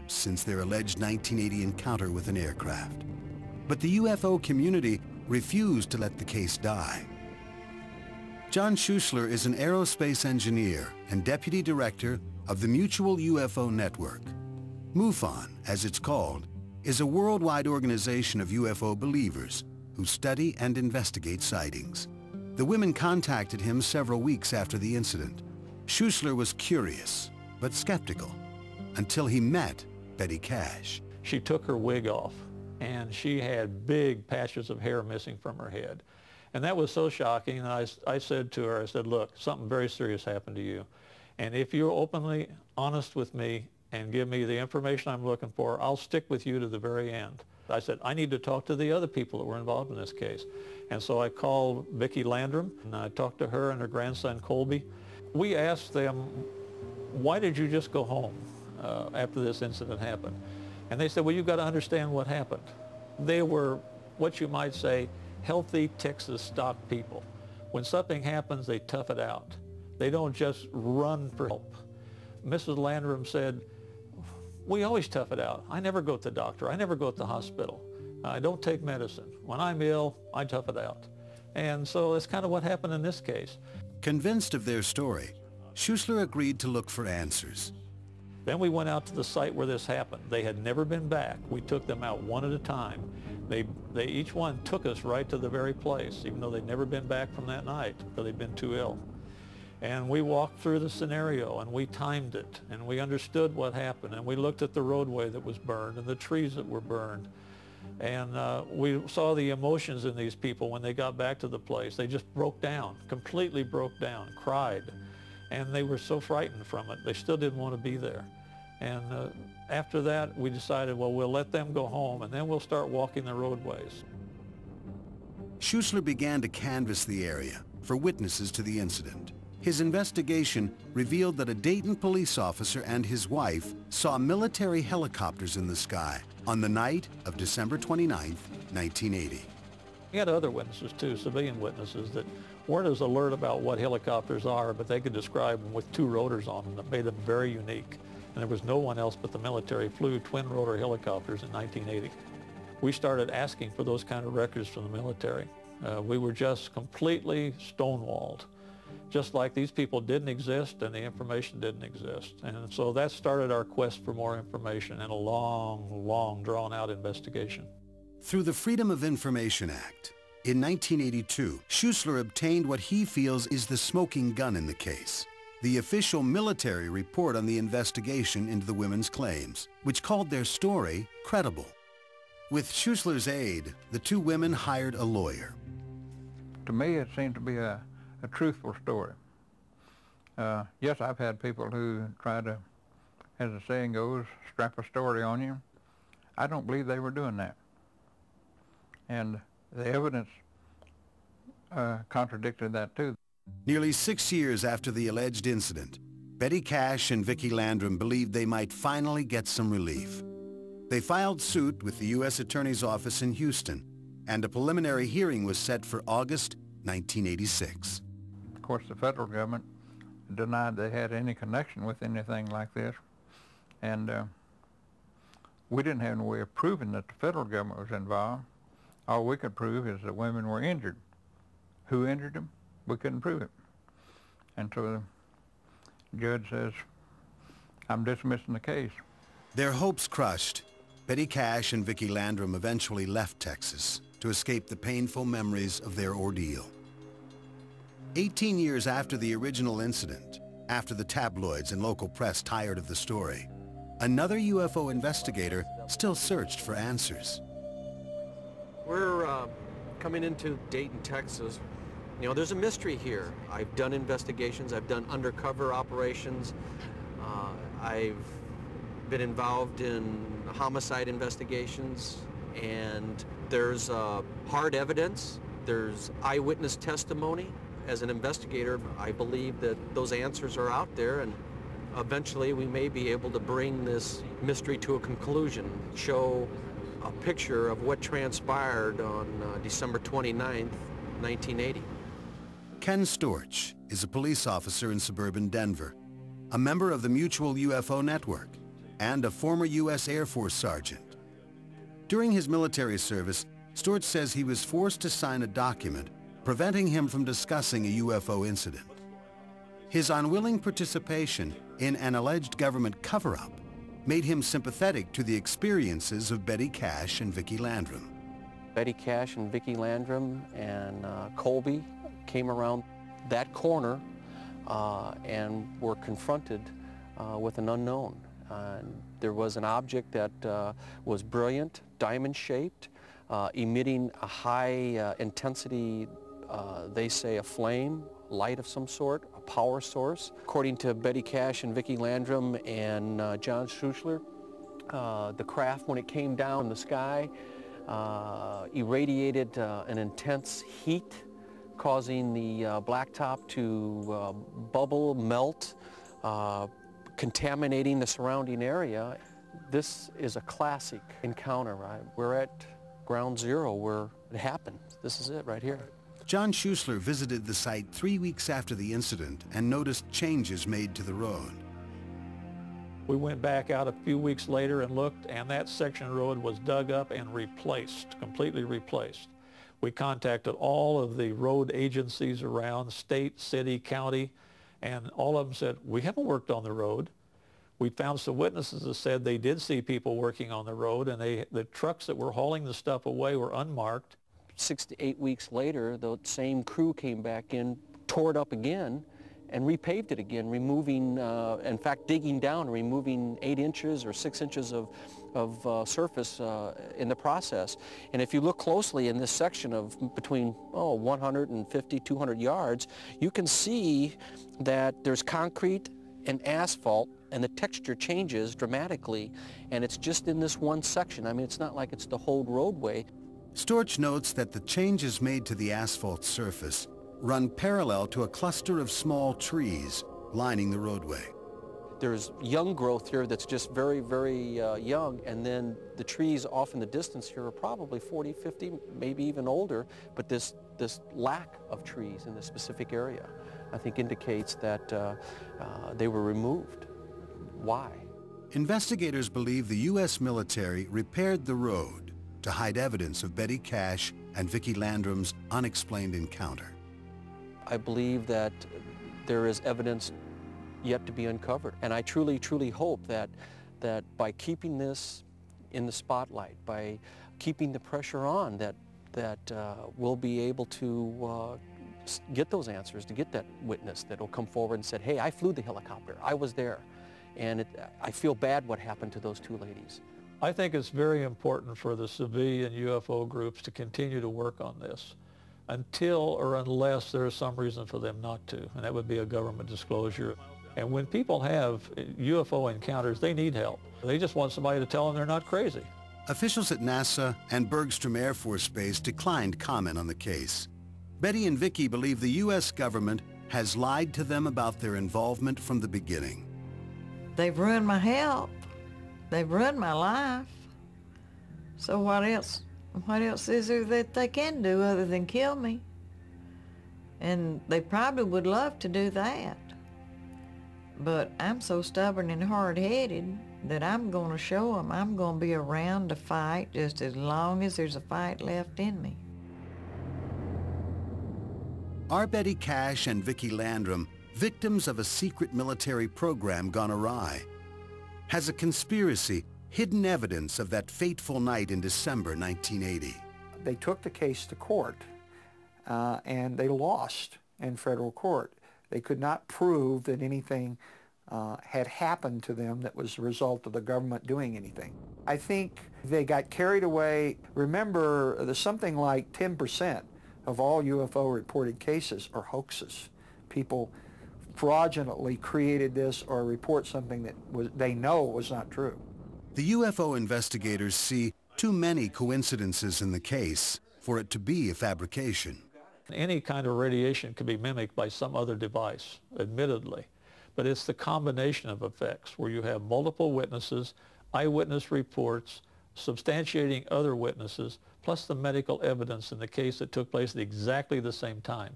since their alleged 1980 encounter with an aircraft. But the UFO community refused to let the case die. John Schuessler is an aerospace engineer and deputy director of the Mutual UFO Network. MUFON, as it's called, is a worldwide organization of UFO believers who study and investigate sightings. The women contacted him several weeks after the incident. Schuessler was curious, but skeptical, until he met Betty Cash. She took her wig off, and she had big patches of hair missing from her head. And that was so shocking, and I said to her, I said, look, something very serious happened to you. And if you're openly honest with me and give me the information I'm looking for, I'll stick with you to the very end. I said, I need to talk to the other people that were involved in this case. And so I called Vicki Landrum, and I talked to her and her grandson Colby. We asked them, why did you just go home after this incident happened? And they said, well, you've got to understand what happened. They were, what you might say, healthy Texas stock people. When something happens, they tough it out. They don't just run for help. Mrs. Landrum said, we always tough it out. I never go to the doctor. I never go to the hospital. I don't take medicine. When I'm ill, I tough it out. And so that's kind of what happened in this case. Convinced of their story, Schuessler agreed to look for answers. Then we went out to the site where this happened. They had never been back. We took them out one at a time. They each one took us right to the very place, even though they'd never been back from that night because they'd been too ill. And we walked through the scenario, and we timed it, and we understood what happened, and we looked at the roadway that was burned and the trees that were burned. And we saw the emotions in these people when they got back to the place. They just broke down, completely broke down, cried. And they were so frightened from it, they still didn't want to be there. And after that, we decided, well, we'll let them go home, and then we'll start walking the roadways. Schuessler began to canvass the area for witnesses to the incident. His investigation revealed that a Dayton police officer and his wife saw military helicopters in the sky on the night of December 29, 1980. We had other witnesses too, civilian witnesses that weren't as alert about what helicopters are, but they could describe them with two rotors on them that made them very unique. And there was no one else but the military flew twin rotor helicopters in 1980. We started asking for those kind of records from the military. We were just completely stonewalled. Just like these people didn't exist and the information didn't exist. And so that started our quest for more information and a long, long drawn-out investigation. Through the Freedom of Information Act, in 1982, Schuessler obtained what he feels is the smoking gun in the case, the official military report on the investigation into the women's claims, which called their story credible. With Schuessler's aid, the two women hired a lawyer. To me, it seemed to be a truthful story. Yes, I've had people who try to, as the saying goes, strap a story on you. I don't believe they were doing that. And the evidence contradicted that too. Nearly 6 years after the alleged incident, Betty Cash and Vicki Landrum believed they might finally get some relief. They filed suit with the U.S. Attorney's Office in Houston, and a preliminary hearing was set for August 1986. Of course, the federal government denied they had any connection with anything like this, and we didn't have any way of proving that the federal government was involved. All we could prove is that women were injured. Who injured them? We couldn't prove it. And so the judge says, I'm dismissing the case. Their hopes crushed, Betty Cash and Vicki Landrum eventually left Texas to escape the painful memories of their ordeal. 18 years after the original incident, after the tabloids and local press tired of the story, another UFO investigator still searched for answers. We're coming into Dayton, Texas. You know, there's a mystery here. I've done investigations, I've done undercover operations, I've been involved in homicide investigations, and there's hard evidence, there's eyewitness testimony. As an investigator, I believe that those answers are out there, and eventually we may be able to bring this mystery to a conclusion, show a picture of what transpired on December 29th, 1980. Ken Storch is a police officer in suburban Denver, a member of the Mutual UFO Network. and a former U.S. Air Force sergeant. During his military service, Storch says he was forced to sign a document preventing him from discussing a UFO incident. His unwilling participation in an alleged government cover-up made him sympathetic to the experiences of Betty Cash and Vicki Landrum. Betty Cash and Vicki Landrum and Colby came around that corner and were confronted with an unknown. There was an object that was brilliant, diamond-shaped, emitting a high intensity, they say a flame, light of some sort, a power source. According to Betty Cash and Vicki Landrum and John Schuessler, the craft, when it came down the sky, irradiated an intense heat, causing the blacktop to bubble, melt, contaminating the surrounding area. This is a classic encounter. We're at ground zero where it happened. This is it right here. John Schuessler visited the site 3 weeks after the incident and noticed changes made to the road. We went back out a few weeks later and looked, and that section of road was dug up and replaced, completely replaced. We contacted all of the road agencies around, state, city, county, and all of them said, we haven't worked on the road. We found some witnesses that said they did see people working on the road, and the trucks that were hauling the stuff away were unmarked. 6 to 8 weeks later, the same crew came back in, tore it up again, and repaved it again, removing, in fact, digging down and removing 8 inches or 6 inches of surface in the process. And if you look closely in this section of between 150, 200 yards, you can see that there's concrete and asphalt, and the texture changes dramatically, and it's just in this one section. I mean, it's not like it's the whole roadway. Storch notes that the changes made to the asphalt surface run parallel to a cluster of small trees lining the roadway. There's young growth here that's just very, very young, and then the trees off in the distance here are probably 40, 50, maybe even older, but this lack of trees in this specific area, I think, indicates that they were removed. Why? Investigators believe the U.S. military repaired the road to hide evidence of Betty Cash and Vicki Landrum's unexplained encounter. I believe that there is evidence yet to be uncovered, and I truly, truly hope that by keeping this in the spotlight, by keeping the pressure on, that we'll be able to get those answers, to get that witness that will come forward and said, hey, I flew the helicopter, I was there, and I feel bad what happened to those 2 ladies. I think it's very important for the civilian UFO groups to continue to work on this until or unless there is some reason for them not to, and that would be a government disclosure. And when people have UFO encounters, they need help. They just want somebody to tell them they're not crazy. Officials at NASA and Bergstrom Air Force Base declined comment on the case. Betty and Vicki believe the U.S. government has lied to them about their involvement from the beginning. They've ruined my health. They've ruined my life. So what else? What else is there that they can do other than kill me? And they probably would love to do that. But I'm so stubborn and hard-headed that I'm going to show them I'm going to be around to fight just as long as there's a fight left in me. Are Betty Cash and Vicki Landrum victims of a secret military program gone awry? Has a conspiracy hidden evidence of that fateful night in December 1980? They took the case to court, and they lost in federal court. They could not prove that anything had happened to them that was a result of the government doing anything. I think they got carried away. Remember, there's something like 10% of all UFO reported cases are hoaxes. People fraudulently created this or report something that they know was not true. The UFO investigators see too many coincidences in the case for it to be a fabrication. Any kind of radiation can be mimicked by some other device, admittedly, but it's the combination of effects where you have multiple witnesses, eyewitness reports, substantiating other witnesses, plus the medical evidence in the case that took place at exactly the same time.